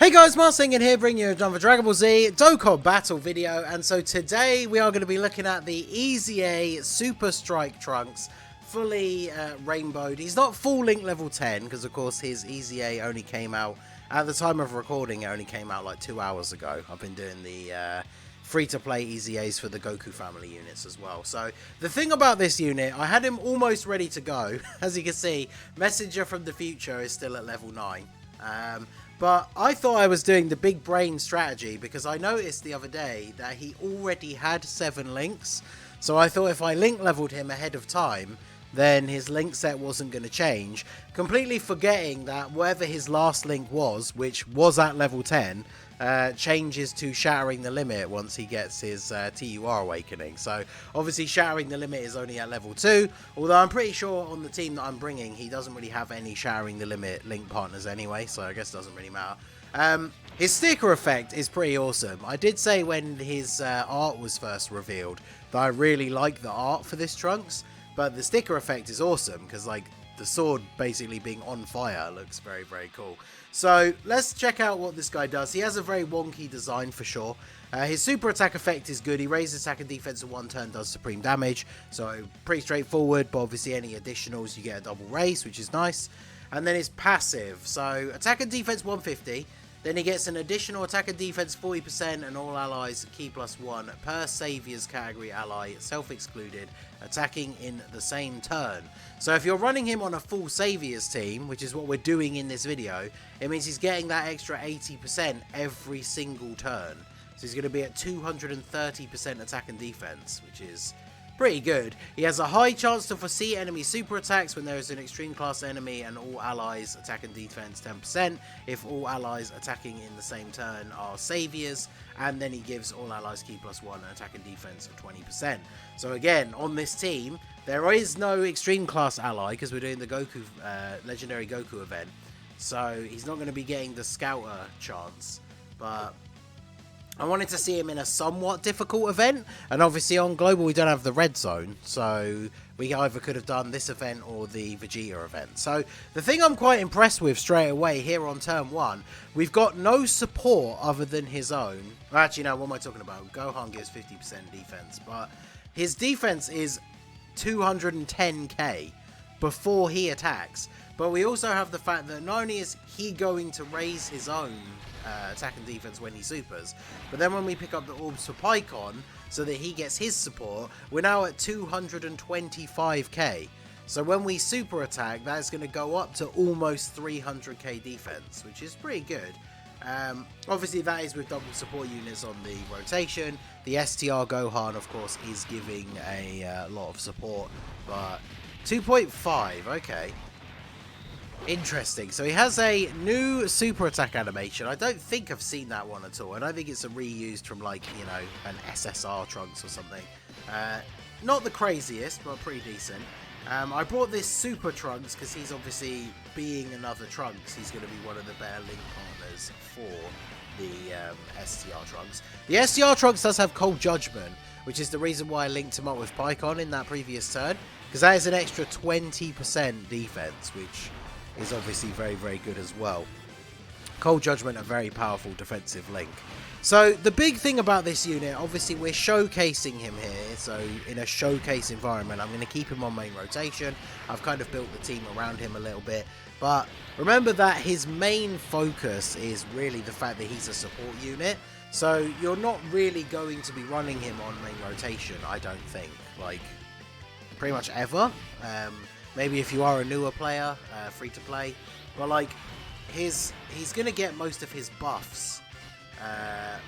Hey guys, Marsingin here, bringing you another Dragon Ball Z Dokkan battle video, and so today we are going to be looking at the EZA Super Strike Trunks, fully rainbowed. He's not full Link level 10, because of course his EZA only came out, at the time of recording, it only came out like 2 hours ago. I've been doing the free-to-play EZAs for the Goku family units as well. So the thing about this unit, I had him almost ready to go. As you can see, Messenger from the Future is still at level 9. But I thought I was doing the big brain strategy because I noticed the other day that he already had 7 links. So I thought if I link leveled him ahead of time, then his link set wasn't going to change. Completely forgetting that whatever his last link was, which was at level 10, changes to Shattering the Limit once he gets his TUR Awakening. So obviously Shattering the Limit is only at level 2, although I'm pretty sure on the team that I'm bringing he doesn't really have any Shattering the Limit link partners anyway, so I guess it doesn't really matter. His sticker effect is pretty awesome. I did say when his art was first revealed that I really like the art for this Trunks, but the sticker effect is awesome because like the sword basically being on fire looks very, very cool. So let's check out what this guy does. He has a very wonky design for sure. His super attack effect is good. He raises attack and defense in 1 turn, does supreme damage. So pretty straightforward, but obviously any additionals you get a double raise, which is nice. And then his passive. So attack and defense 150. Then he gets an additional attack and defense 40% and all allies key +1 per Savior's category ally, self-excluded, attacking in the same turn. So if you're running him on a full Savior's team, which is what we're doing in this video, it means he's getting that extra 80% every single turn. So he's going to be at 230% attack and defense, which is pretty good. He has a high chance to foresee enemy super attacks when there is an extreme class enemy and all allies attack and defense 10% if all allies attacking in the same turn are saviors, and then he gives all allies key +1 and attack and defense of 20%. So again, on this team there is no extreme class ally because we're doing the Goku legendary Goku event, so he's not going to be getting the scouter chance, but I wanted to see him in a somewhat difficult event, and obviously on Global we don't have the red zone, so we either could have done this event or the Vegeta event. So the thing I'm quite impressed with straight away here on turn 1, we've got no support other than his own. Actually, no, what am I talking about? Gohan gives 50% defense, but his defense is 210k before he attacks. But we also have the fact that not only is he going to raise his own attack and defense when he supers, but then when we pick up the orbs for Pycon so that he gets his support, we're now at 225k. So when we super attack, that's going to go up to almost 300k defense, which is pretty good. Obviously that is with double support units on the rotation. The STR Gohan of course is giving a lot of support, but 2.5, okay. Interesting. So he has a new super attack animation. I don't think I've seen that one at all. I don't think it's a reused from like, you know, an SSR Trunks or something. Not the craziest, but pretty decent. I brought this Super Trunks because he's obviously, being another Trunks, he's going to be one of the better link partners for the STR Trunks. The STR Trunks does have Cold Judgment, which is the reason why I linked him up with Pycon in that previous turn, because that is an extra 20% defense, which is obviously very, very good as well. Cold Judgment, a very powerful defensive link. So the big thing about this unit, obviously we're showcasing him here, so in a showcase environment I'm going to keep him on main rotation. I've kind of built the team around him a little bit, but remember that his main focus is really the fact that he's a support unit, so you're not really going to be running him on main rotation, I don't think, like pretty much ever. Maybe if you are a newer player, free to play, but like he's gonna get most of his buffs. Let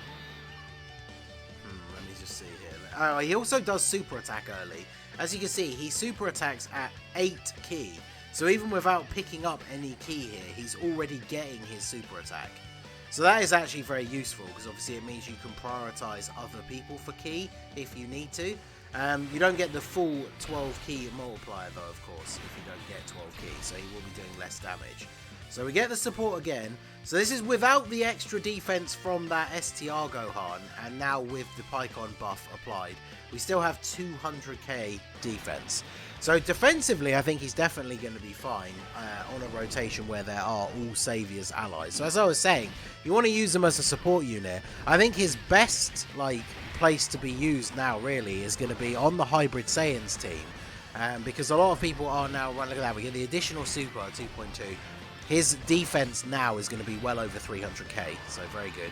me just see here. Oh, he also does super attack early. As you can see, he super attacks at 8 key. So even without picking up any key here, he's already getting his super attack. So that is actually very useful because obviously it means you can prioritize other people for key if you need to. You don't get the full 12 key multiplier though, of course, if you don't get 12 key, so he will be doing less damage. So we get the support again. So this is without the extra defense from that STR Gohan, and now with the Pycon buff applied, we still have 200k defense. So defensively, I think he's definitely going to be fine on a rotation where there are all Saviors allies. So as I was saying, you want to use him as a support unit. I think his best place to be used now really is going to be on the Hybrid Saiyans team, because a lot of people are now running. Look at that, we get the additional Super 2.2. His defense now is going to be well over 300k, so very good.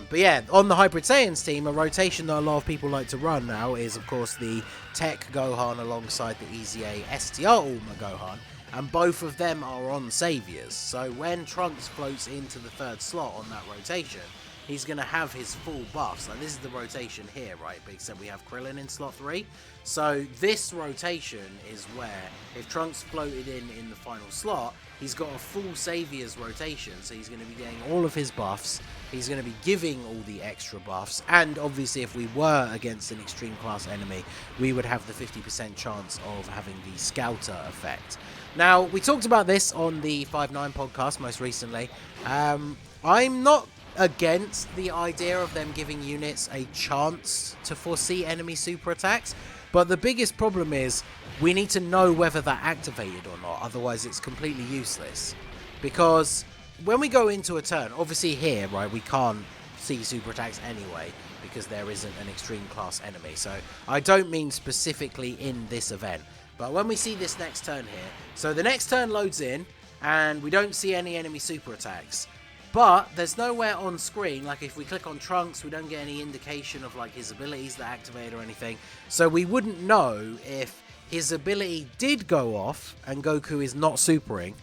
But yeah, on the Hybrid Saiyans team, a rotation that a lot of people like to run now is, of course, the Tech Gohan alongside the EZA STR Ulma Gohan, and both of them are on Saviors. So when Trunks floats into the third slot on that rotation, he's going to have his full buffs. Like, this is the rotation here, right? But except we have Krillin in slot 3. So this rotation is where, if Trunks floated in the final slot, he's got a full Saviors rotation. So he's going to be getting all of his buffs. He's going to be giving all the extra buffs. And obviously, if we were against an extreme class enemy, we would have the 50% chance of having the Scouter effect. Now, we talked about this on the 5-9 podcast most recently. I'm not against the idea of them giving units a chance to foresee enemy super attacks, but the biggest problem is we need to know whether they're activated or not, otherwise it's completely useless. Because when we go into a turn, obviously here, right, we can't see super attacks anyway because there isn't an extreme class enemy, so I don't mean specifically in this event, but when we see this next turn here, so the next turn loads in and we don't see any enemy super attacks. But there's nowhere on screen, like if we click on Trunks, we don't get any indication of like his abilities that activate or anything. So we wouldn't know if his ability did go off and Goku is not supering,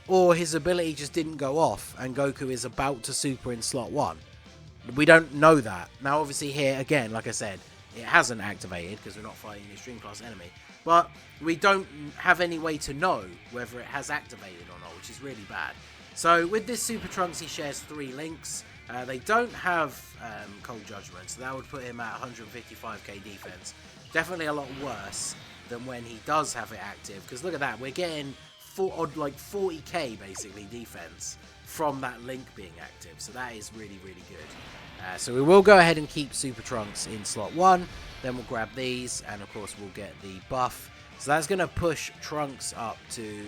or his ability just didn't go off and Goku is about to super in slot 1. We don't know that. Now obviously here, again, like I said, it hasn't activated because we're not fighting an extreme class enemy. But we don't have any way to know whether it has activated or not, which is really bad. So with this Super Trunks, he shares 3 links. They don't have Cold Judgment, so that would put him at 155k defense. Definitely a lot worse than when he does have it active, because look at that, we're getting like 40k basically defense from that link being active. So that is really, really good. So we will go ahead and keep Super Trunks in slot 1. Then we'll grab these, and of course we'll get the buff. So that's going to push Trunks up to,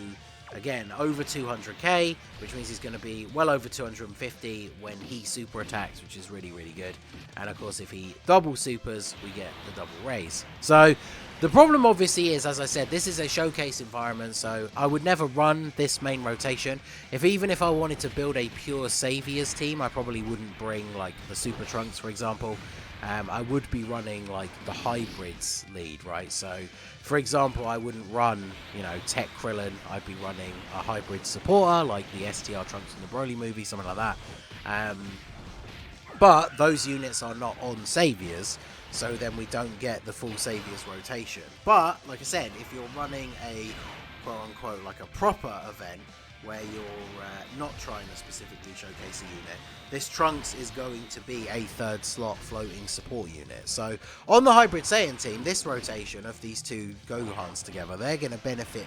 again, over 200k, which means he's going to be well over 250 when he super attacks, which is really, really good. And of course, if he double supers, we get the double raise. So the problem obviously is, as I said, this is a showcase environment, so I would never run this main rotation. Even if I wanted to build a pure Saviors team, I probably wouldn't bring like the Super Trunks, for example. I would be running like the hybrids lead, right? So for example, I wouldn't run, you know, Tech Krillin. I'd be running a hybrid supporter like the STR Trunks in the Broly movie, something like that. But those units are not on Saviors, so then we don't get the full Saviors rotation. But like I said, if you're running a quote-unquote like a proper event where you're not trying to specifically showcase a unit, this Trunks is going to be a third slot floating support unit. So on the Hybrid Saiyan team, this rotation of these two Gohans together, they're going to benefit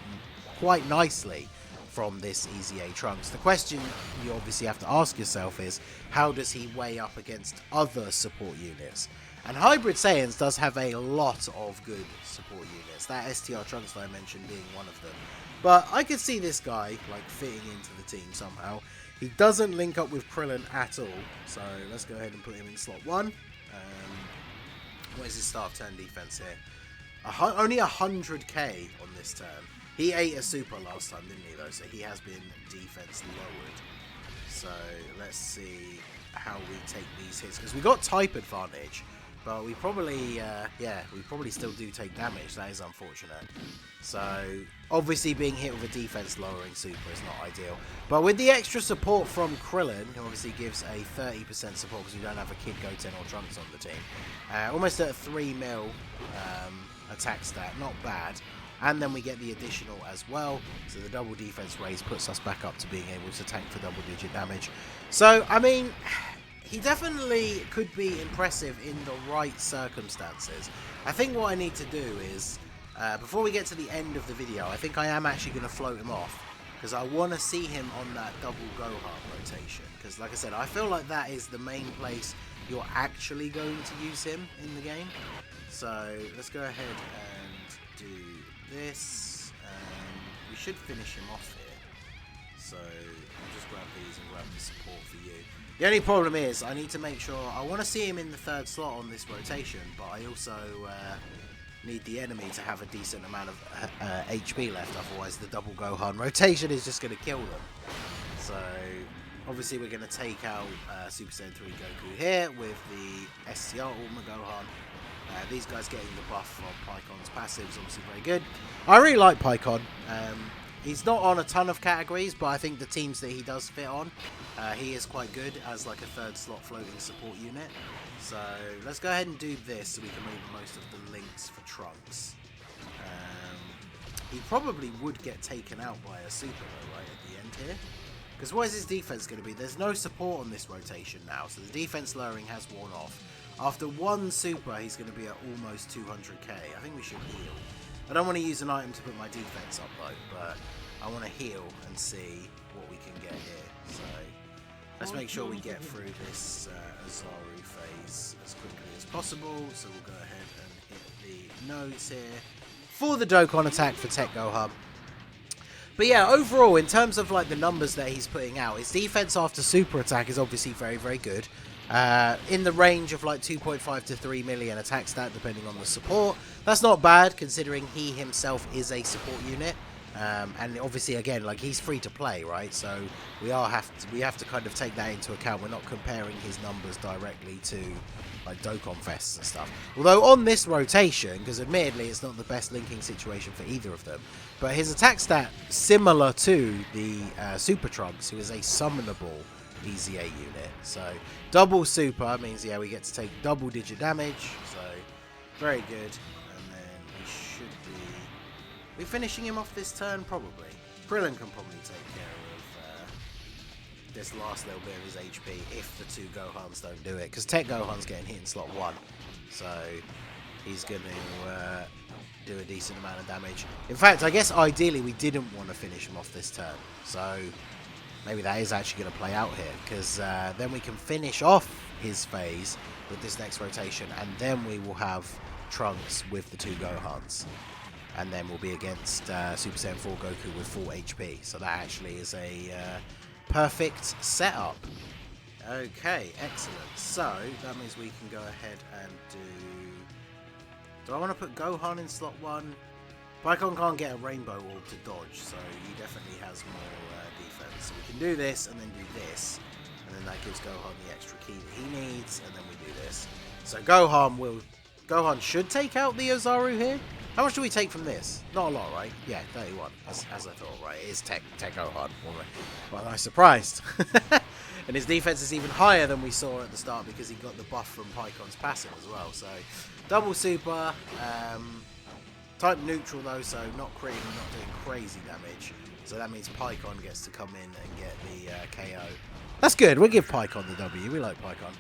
quite nicely from this EZA Trunks. The question you obviously have to ask yourself is, how does he weigh up against other support units? And Hybrid Saiyans does have a lot of good support units, that STR Trunks that I mentioned being one of them. But I could see this guy like fitting into the team somehow. He doesn't link up with Krillin at all, so let's go ahead and put him in slot 1. What is his start of turn defense here? Only 100k on this turn. He ate a super last time, didn't he, though? So he has been defense lowered. So let's see how we take these hits, because we got type advantage, but we probably, we probably still do take damage. That is unfortunate. So obviously being hit with a defense lowering super is not ideal. But with the extra support from Krillin, who obviously gives a 30% support because we don't have a Kid Goten or Trunks on the team, almost at a 3 mil attack stat, not bad. And then we get the additional as well, so the double defense raise puts us back up to being able to tank for double digit damage. So I mean, he definitely could be impressive in the right circumstances. I think what I need to do is, before we get to the end of the video, I think I am actually going to float him off. because I want to see him on that double Gohan rotation. Because like I said, I feel like that is the main place you're actually going to use him in the game. So let's go ahead and do this. We should finish him off here. So I'll just grab these and grab the support for you. The only problem is I need to make sure, I want to see him in the third slot on this rotation, but I also need the enemy to have a decent amount of HP left, otherwise the double Gohan rotation is just going to kill them. So obviously we're going to take out Super Saiyan 3 Goku here with the STR Ultima Gohan. These guys getting the buff from Picon's passive is obviously very good. I really like Picon. He's not on a ton of categories, but I think the teams that he does fit on, he is quite good as like a third slot floating support unit. So let's go ahead and do this so we can make the most of the links for Trunks. He probably would get taken out by a super though, right, at the end here. Because what is his defense going to be? There's no support on this rotation now, so the defense lowering has worn off. After one super, he's going to be at almost 200k. I think we should heal. I don't want to use an item to put my defense up though, but I want to heal and see what we can get here. So let's make sure we get through this Azaru phase as quickly as possible. So we'll go ahead and hit the nodes here for the Dokkan attack for Tech Gohan. But yeah, overall, in terms of like the numbers that he's putting out, his defense after super attack is obviously very, very good. In the range of like 2.5 to 3 million attack stat, depending on the support. That's not bad, considering he himself is a support unit. And obviously, again, like he's free to play, right? So we have to kind of take that into account. We're not comparing his numbers directly to like Dokkan Fests and stuff. Although on this rotation, because admittedly it's not the best linking situation for either of them, but his attack stat similar to the Super Trunks, who is a summonable EZA unit. So double super means, yeah, we get to take double digit damage. So very good. And then we should be finishing him off this turn, probably. Krillin can probably take care of this last little bit of his HP if the two Gohans don't do it. Because Tech Gohan's getting hit in slot 1. So he's going to do a decent amount of damage. In fact, I guess ideally we didn't want to finish him off this turn. So maybe that is actually going to play out here, because then we can finish off his phase with this next rotation, and then we will have Trunks with the two Gohans. And then we'll be against Super Saiyan 4 Goku with full HP. So that actually is a perfect setup. Okay, excellent. So that means we can go ahead and do I want to put Gohan in slot 1? Picon can't get a rainbow orb to dodge, so he definitely has more defense. So we can do this and then do this, and then that gives Gohan the extra key that he needs, and then we do this. So Gohan should take out the Ozaru here. How much do we take from this? Not a lot, right? Yeah, 31, as I thought, right? It is Tech Gohan. Well, I'm surprised. And his defense is even higher than we saw at the start because he got the buff from Picon's passive as well. So double super. Type neutral though, so not doing crazy damage. So that means Picon gets to come in and get the KO. That's good. We'll give Picon the W. We like Picon.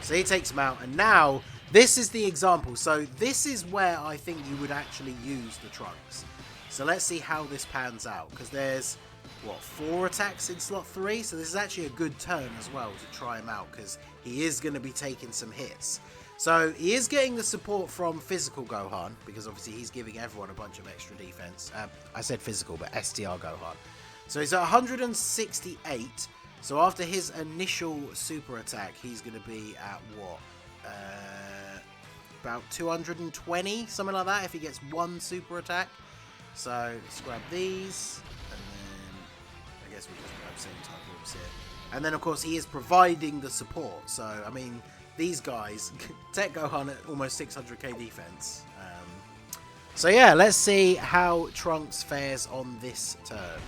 So he takes him out, and now this is the example. So this is where I think you would actually use the Trunks. So let's see how this pans out, because there's what, 4 attacks in slot 3. So this is actually a good turn as well to try him out, because he is going to be taking some hits. So he is getting the support from physical Gohan, because obviously he's giving everyone a bunch of extra defense. I said physical, but STR Gohan. So he's at 168. So after his initial super attack, he's going to be at what? About 220, something like that, if he gets one super attack. So let's grab these, and then I guess we'll just grab same type groups here. And then of course he is providing the support. So I mean, these guys, Tech Gohan at almost 600k defense. So yeah, let's see how Trunks fares on this turn.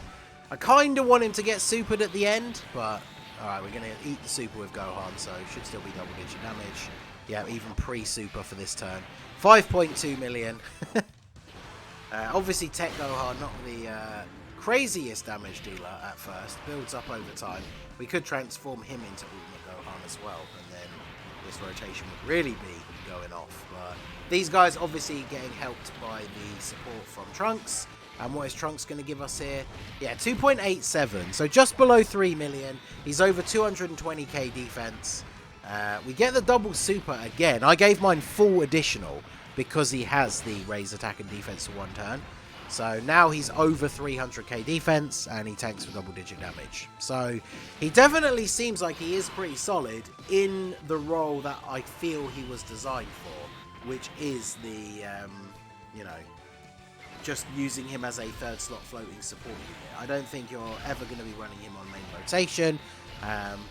I kind of want him to get supered at the end, but alright, we're going to eat the super with Gohan, so should still be double digit damage. Yeah, even pre-super for this turn. 5.2 million. Obviously Tech Gohan, not the craziest damage dealer at first, builds up over time. We could transform him into Ultimate Gohan as well, and then this rotation would really be going off. But these guys obviously getting helped by the support from Trunks. And what is Trunks going to give us here? Yeah, 2.87. So just below 3 million. He's over 220k defense. We get the double super again. I gave mine full additional because he has the raise attack and defense for 1 turn. So now he's over 300k defense and he tanks for double digit damage. So he definitely seems like he is pretty solid in the role that I feel he was designed for, which is the, you know, just using him as a 3rd slot floating support unit. I don't think you're ever going to be running him on main rotation.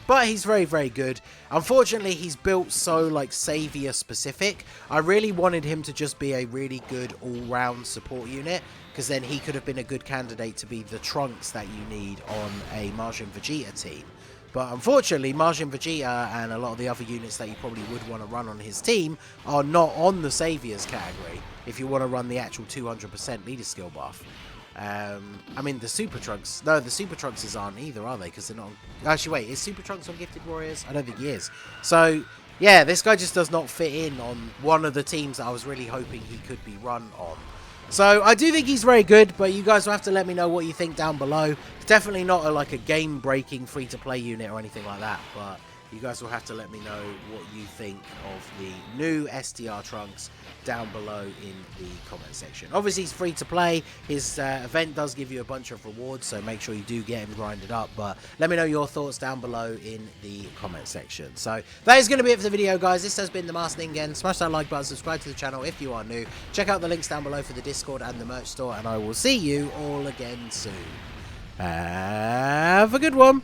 But he's very, very good. Unfortunately, he's built so, like, Savior specific. I really wanted him to just be a really good all-round support unit, because then he could have been a good candidate to be the Trunks that you need on a Majin Vegeta team. But unfortunately, Majin Vegeta and a lot of the other units that you probably would want to run on his team are not on the Saviors category if you want to run the actual 200% leader skill buff. I mean, the Super Trunks... No, the Super Trunks aren't either, are they? Because they're not... Actually, wait, is Super Trunks on Gifted Warriors? I don't think he is. So, yeah, this guy just does not fit in on one of the teams that I was really hoping he could be run on. So, I do think he's very good, but you guys will have to let me know what you think down below. It's definitely not like a game-breaking free-to-play unit or anything like that, but you guys will have to let me know what you think of the new STR Trunks down below in the comment section. Obviously, he's free to play. His event does give you a bunch of rewards, so make sure you do get him grinded up. But let me know your thoughts down below in the comment section. So that is going to be it for the video, guys. This has been the Masked Ningen. Smash that like button, subscribe to the channel if you are new. Check out the links down below for the Discord and the merch store, and I will see you all again soon. Have a good one.